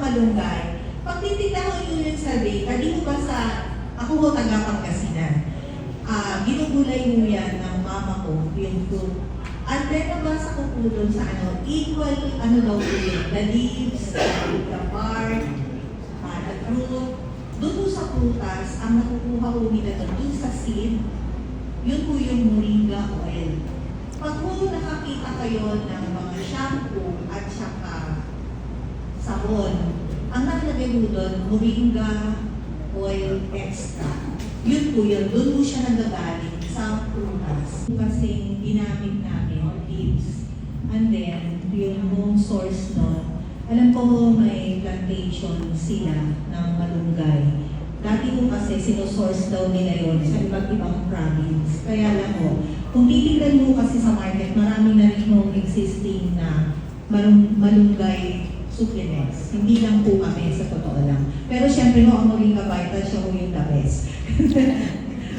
malunggay. Pag titignan ko yung survey, hindi mo ba sa, ako ho taga-Pangasinan, ginugulay mo yan ng mama ko, yung fruit. At then nabasa ko po doon sa equal, daw po yun, the leaves, the bark, the fruit. Doon po sa prutas, ang nakukuha ko nila doon sa seed, yun po yung moringa oil. Pag po nakakita kayo ng mga shampoo at saka sabon, ang nakalagay po doon, moringa oil extra. Yun po yun, doon po siya nagagaling sa prutas. Kasi ginamit namin leaves. And then, yung source nun, alam ko may plantation sila ng malunggay. Dati ko kasi sinosource daw nila yun sa iba't ibang province. Kaya lang ko, kung titignan mo kasi sa market, marami na rin yung existing na malunggay supplements. Hindi lang po kami sa totoo lang. Pero syempre mo, ang Moringa Vital siya po yung the best.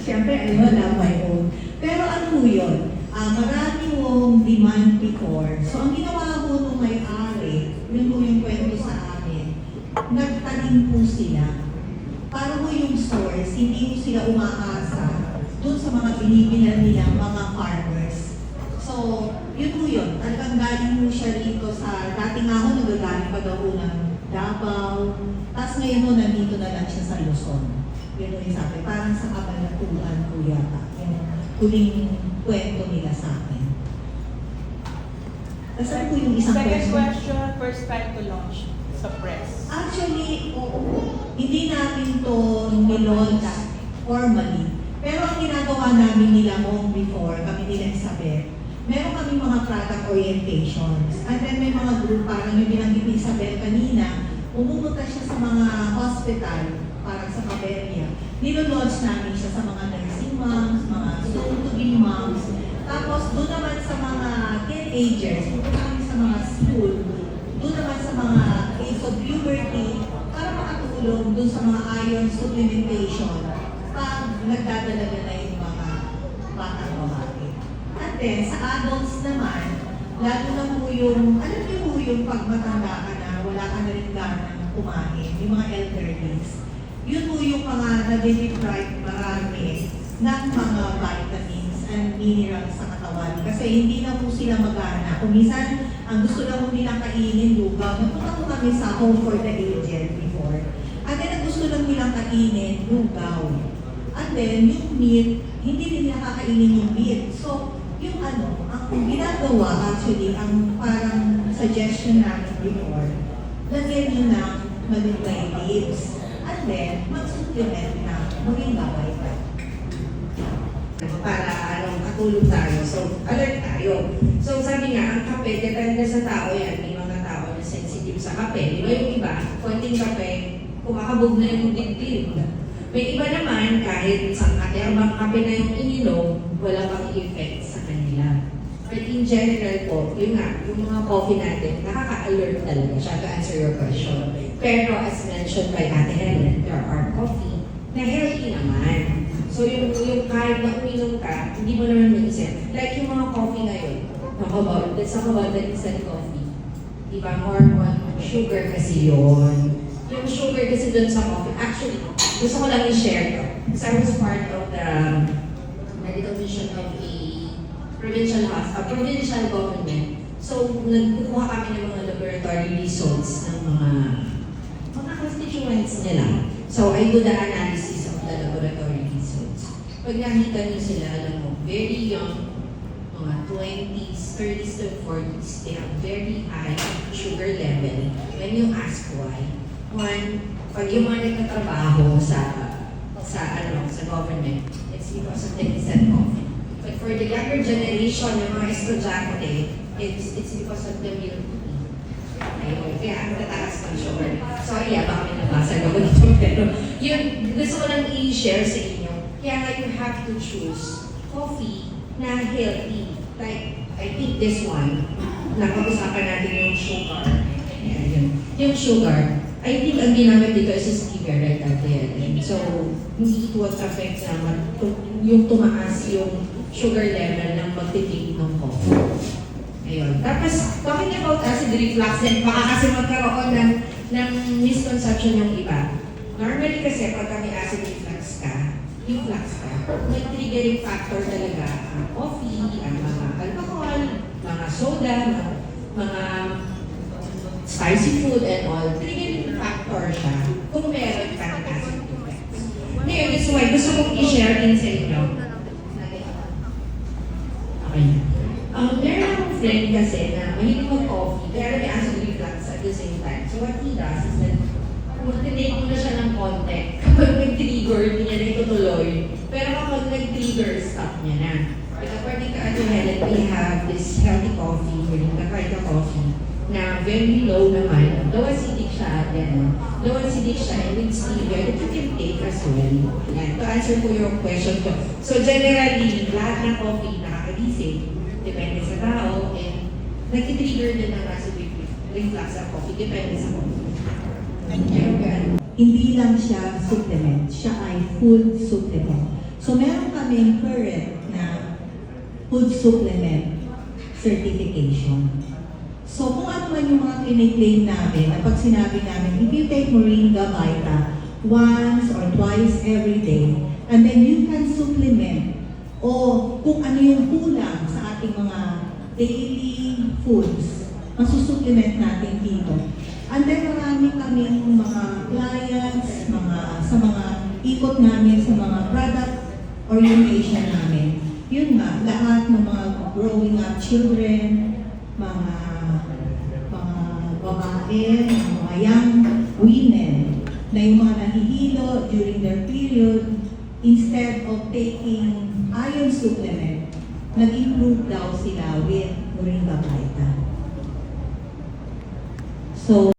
Syempre, love my own. Pero ano po yun? Marami yung demand before. So, ang ginawa ko nung may-ari, yun po yung kwento sa amin, nagtanim po sila. Para po yung source, hindi po sila umaasa dun sa mga binibilan nilang mga farmers. So, yun po yun. Talagang galing mo siya rito sa, dati nga ako nagagaling pa daw ng Davao, tapos ngayon mo nandito na lang siya sa Luzon. Yun po yung sabi, parang sa Kabanatuan po yata. Yung huling kwento nila sa akin. Tapos ano po yung isang Second question, first time to launch sa press. Actually, hindi natin to nilaunch formally. Pero ang ginagawa namin nila home before, kami nila Isabel, meron kami mga product orientations. And then may mga group, parang yung binanggit ni Isabel kanina, umupunta siya sa mga hospital, parang sa Caberia. Nilo-launch namin siya sa mga nursing moms, mga soon-to-be moms. Tapos doon naman sa mga teenagers, pupunta kami sa mga school, doon naman sa mga age of puberty, para makatulong doon sa mga iron supplementation pag nagdadalaga na yung mga batang babae. At then, sa adults naman, lalo na po yung, alam niyo po yung pag matanda ka na, wala ka na rin gana kumain, yung mga elderlies. Yun po yung mga na-deprive marami ng mga vitamins and minerals sa katawan. Kasi hindi na po sila magana. Kung minsan, ang gusto lang po nilang kainin, lugaw. Nagpunta po kami sa Home for the Aged before. At then, ang gusto lang nilang kainin, lugaw. And then, yung meat, hindi din nila kakainin yung meat. So, yung ang ginagawa actually, ang parang suggestion namin before, lagyan nyo ng malunggay leaves. And then, mag-supplement na Moringa Vital. Para katulong tayo. So, alert tayo. So, sabi nga, ang kape, depende sa tao yan. May mga tao na sensitive sa kape. Di ba yung iba, konting kape, kumakabog na yung dibdib. May iba naman, kahit isang katerbang kape na yung ininom, wala pang effect sa kanila. But in general po, yun nga, yung mga coffee natin, nakaka-alert talaga siya to answer your question. Pero as mentioned by Ate Helen, there are coffee na healthy naman. So yung kahit na uminom ka, hindi mo naman maisip. Like yung mga coffee ngayon, let's talk about the instant coffee. Diba, more on sugar kasi yun. Yung sugar kasi dun sa coffee, actually, gusto ko lang i-share to. Because I was part of the medical mission of a provincial government. So, nagkukuha kami ng mga laboratory results ng mga constituents nila. So, I do the analysis of the laboratory results. Pag nakita niyo sila, alam mo, very young, mga 20s, 30s to 40s, they have very high sugar level. When you ask why, one, pag yung mga nagtatrabaho sa government, it's because of the instant coffee. But for the younger generation, yung mga estudyante, it's because of the milk tea. Ayun, kaya ang tataas ng sugar. Sorry, baka may nabasa ako dito. Pero yun, gusto ko lang i-share sa inyo. Kaya nga you have to choose coffee na healthy. Like, I think this one, napag-usapan natin yung sugar. Ayan, yung sugar. I think ang ginamit dito is stevia, right, Ate? So, hindi ito affect naman yung tumaas yung sugar level ng magtitake ng coffee. Ayun. Tapos, talking about acid reflux, and baka kasi magkaroon ng misconception yung iba. Normally kasi, pag may acid reflux ka, may triggering factor talaga ang coffee, ang mga alcohol, mga soda, mga spicy food and all. Triggering factor siya kung meron ka ng acid reflux. Ngayon, that's why gusto kong i-share din sa inyo. Okay. Meron akong friend kasi na mahilig mag-coffee, pero may acid reflux at the same time. So what he does is that, mag-take muna siya ng konti. Kapag nag-trigger, hindi niya na itutuloy. Pero kapag nag-trigger, stop niya na. Like according to Ate Helen, we have this healthy coffee, the Carta coffee, na very low naman. Low acidic siya, low acidic siya, and with stevia that you can take as well. Yan, to answer po yung question ko. So generally, lahat ng coffee nakakagising, depende sa tao, and nag-trigger din ng acid reflux sa coffee, depende sa coffee. Hindi lang siya supplement, siya ay food supplement. So meron kaming current na food supplement certification. So kung ano man yung mga kiniklaim namin, na pag sinabi namin, if you take Moringa Vita once or twice every day, and then you can supplement o kung ano yung kulang sa ating mga daily foods, masusupplement natin dito. And then marami kaming mga clients, sa mga ikot namin, sa mga product orientation namin. Yun nga, lahat ng mga growing up children, mga babae, mga young women, na yung mga nahihilo during their period, instead of taking iron supplement, nag-improve daw sila with Moringa Vita. So,